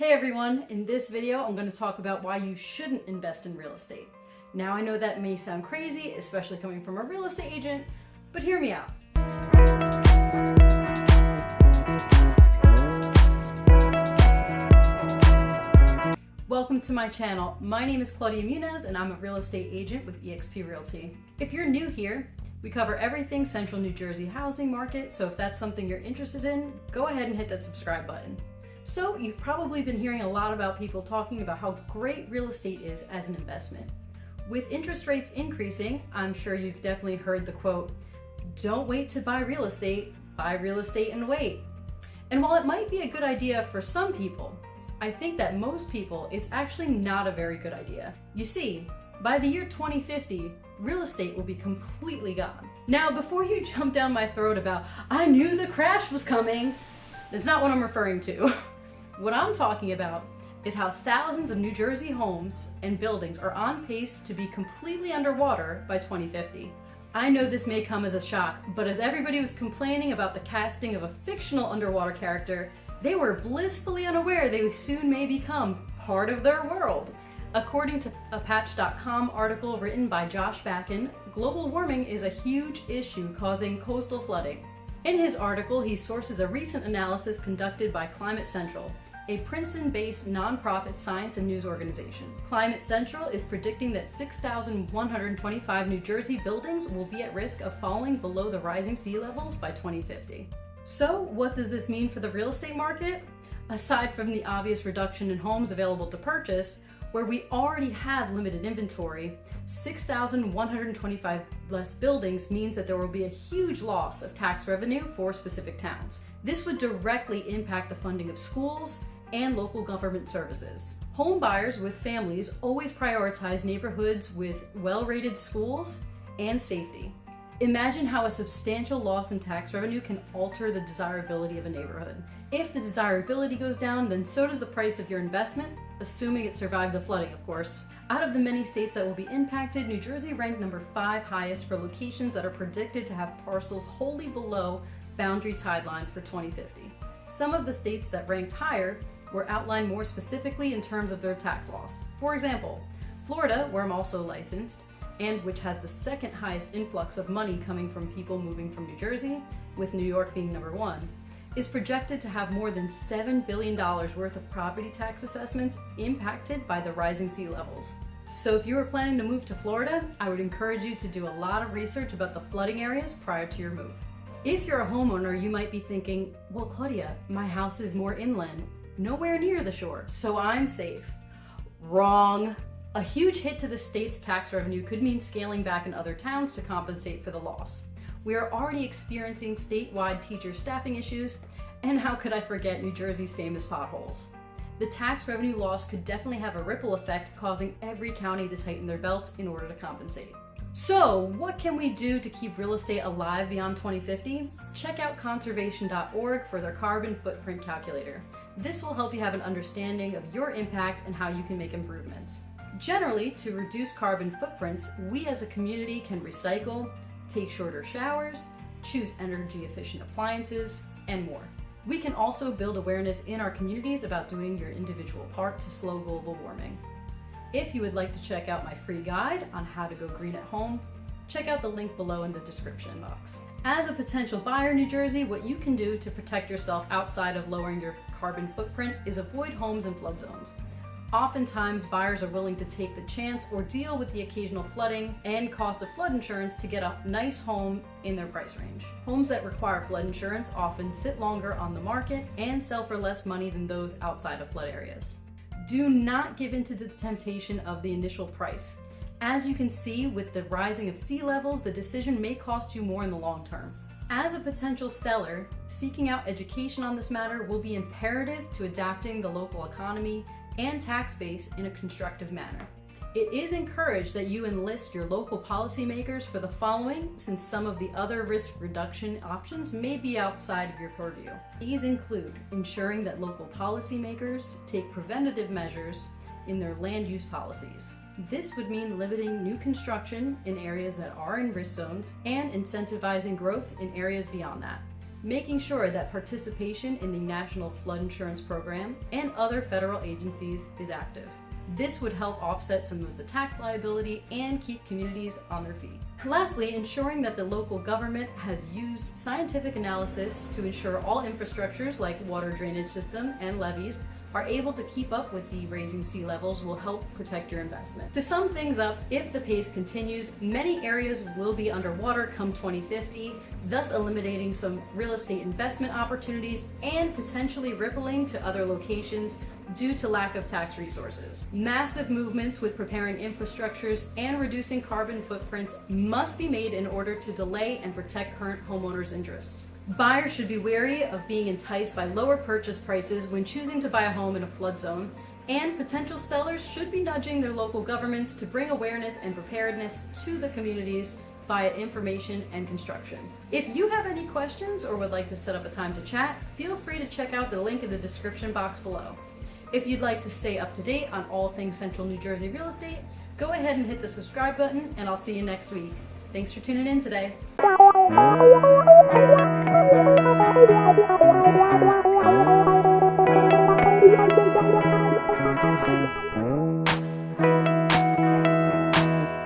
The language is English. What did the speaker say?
Hey everyone, in this video I'm going to talk about why you shouldn't invest in real estate. Now I know that may sound crazy, especially coming from a real estate agent, but hear me out. Welcome to my channel. My name is Claudia Muniz and I'm a real estate agent with eXp Realty. If you're new here, we cover everything Central New Jersey housing market, so if that's something you're interested in, go ahead and hit that subscribe button. So you've probably been hearing a lot about people talking about how great real estate is as an investment. With interest rates increasing, I'm sure you've definitely heard the quote, "Don't wait to buy real estate and wait." And while it might be a good idea for some people, I think that most people, it's actually not a very good idea. You see, by the year 2050, real estate will be completely gone. Now, before you jump down my throat about, "I knew the crash was coming," that's not what I'm referring to. What I'm talking about is how thousands of New Jersey homes and buildings are on pace to be completely underwater by 2050. I know this may come as a shock, but as everybody was complaining about the casting of a fictional underwater character, they were blissfully unaware they soon may become part of their world. According to a Patch.com article written by Josh Backen, global warming is a huge issue causing coastal flooding. In his article, he sources a recent analysis conducted by Climate Central, a Princeton-based nonprofit science and news organization. Climate Central is predicting that 6,125 New Jersey buildings will be at risk of falling below the rising sea levels by 2050. So, what does this mean for the real estate market? Aside from the obvious reduction in homes available to purchase, where we already have limited inventory, 6,125 less buildings means that there will be a huge loss of tax revenue for specific towns. This would directly impact the funding of schools and local government services. Home buyers with families always prioritize neighborhoods with well-rated schools and safety. Imagine how a substantial loss in tax revenue can alter the desirability of a neighborhood. If the desirability goes down, then so does the price of your investment, assuming it survived the flooding, of course. Out of the many states that will be impacted, New Jersey ranked number 5 highest for locations that are predicted to have parcels wholly below boundary tide line for 2050. Some of the states that ranked higher were outlined more specifically in terms of their tax loss. For example, Florida, where I'm also licensed, and which has the second highest influx of money coming from people moving from New Jersey, with New York being number 1, is projected to have more than $7 billion worth of property tax assessments impacted by the rising sea levels. So if you were planning to move to Florida, I would encourage you to do a lot of research about the flooding areas prior to your move. If you're a homeowner, you might be thinking, "Well, Claudia, my house is more inland, nowhere near the shore, so I'm safe." Wrong. A huge hit to the state's tax revenue could mean scaling back in other towns to compensate for the loss. We are already experiencing statewide teacher staffing issues, and how could I forget New Jersey's famous potholes? The tax revenue loss could definitely have a ripple effect, causing every county to tighten their belts in order to compensate. So, what can we do to keep real estate alive beyond 2050? Check out conservation.org for their carbon footprint calculator. This will help you have an understanding of your impact and how you can make improvements. Generally, to reduce carbon footprints, we as a community can recycle, take shorter showers, choose energy efficient appliances, and more. We can also build awareness in our communities about doing your individual part to slow global warming. If you would like to check out my free guide on how to go green at home, check out the link below in the description box. As a potential buyer in New Jersey, what you can do to protect yourself outside of lowering your carbon footprint is avoid homes in flood zones. Oftentimes, buyers are willing to take the chance or deal with the occasional flooding and cost of flood insurance to get a nice home in their price range. Homes that require flood insurance often sit longer on the market and sell for less money than those outside of flood areas. Do not give in to the temptation of the initial price. As you can see, with the rising of sea levels, the decision may cost you more in the long term. As a potential seller, seeking out education on this matter will be imperative to adapting the local economy and tax base in a constructive manner. It is encouraged that you enlist your local policymakers for the following, since some of the other risk reduction options may be outside of your purview. These include ensuring that local policymakers take preventative measures in their land use policies. This would mean limiting new construction in areas that are in risk zones and incentivizing growth in areas beyond that. making sure that participation in the National Flood Insurance Program and other federal agencies is active. This would help offset some of the tax liability and keep communities on their feet. Lastly, ensuring that the local government has used scientific analysis to ensure all infrastructures like water drainage system and levees are able to keep up with the rising sea levels will help protect your investment. To sum things up, if the pace continues, many areas will be underwater come 2050, thus eliminating some real estate investment opportunities and potentially rippling to other locations due to lack of tax resources. Massive movements with preparing infrastructures and reducing carbon footprints must be made in order to delay and protect current homeowners' interests. Buyers should be wary of being enticed by lower purchase prices when choosing to buy a home in a flood zone, and potential sellers should be nudging their local governments to bring awareness and preparedness to the communities via information and construction. If you have any questions or would like to set up a time to chat, feel free to check out the link in the description box below. If you'd like to stay up to date on all things Central New Jersey real estate, go ahead and hit the subscribe button, and I'll see you next week. Thanks for tuning in today.